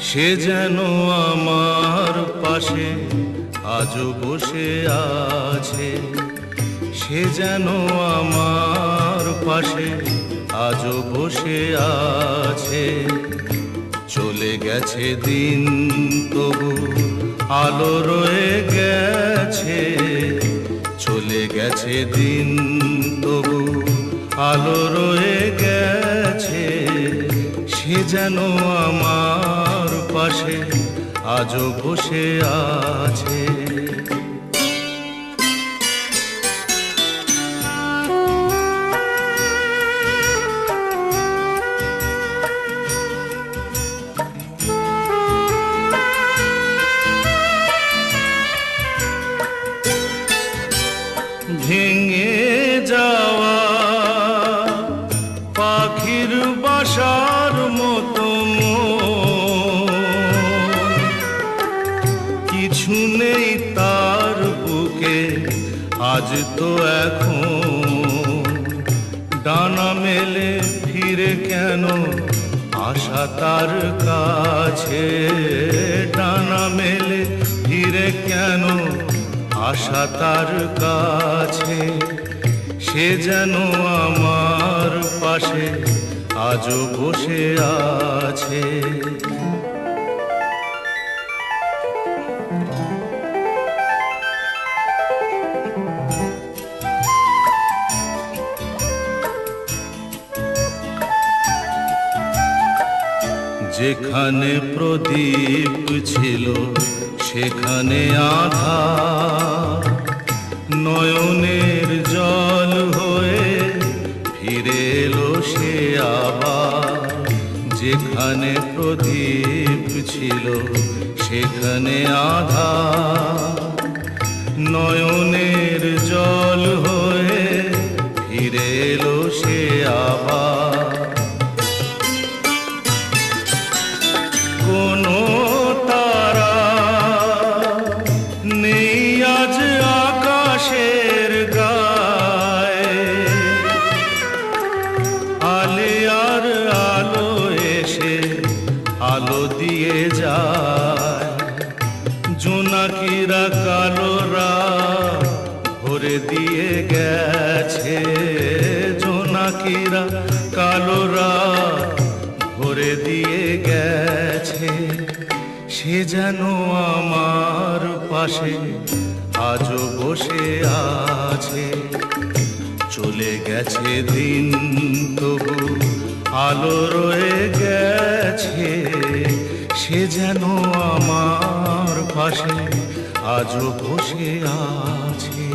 সে যেন আমার পাশে আজও বসে আছে, সে যেন আমার পাশে আজও বসে আছে। চলে গেছে দিন তবু আলো রয়ে গেছে, চলে গেছে দিন তবু আলো রয়ে গেছে। সে যেন আমার পাশে আজও বসে আছে। ভেঙে যাওয়া পাখির বাসার মতো কিছু নেই তার বুকে আজ তো এখন। ডানা মেলে ফিরে কেন আশা তার কাছে, ডানা মেলে ফিরে কেন আশা তার কাছে। সে যেন আমার পাশে আজও বসে আছে। যেখানে প্রদীপ ছিল সেখানে আধার, নয়নের জল হয়ে ফিরে এলো সে আবার। যেখানে প্রদীপ ছিল সেখানে আধার, নয়নের জল হয়ে ফিরে এলো সে আবার। কোনো তারা নেই আজ আকাশের গায়ে, আলে আর আলো এসে আলো দিয়ে যায়। জোনাকিরা কালোরা ভরে দিয়ে গেছে, জোনাকিরা কালোরা ভরে দিয়ে গেছে। সে যেন আমার পাশে আজও বসে আছে। চলে গেছে দিন তবু আলো রয়ে গেছে। সে যেন আমার পাশে আজও বসে আছে।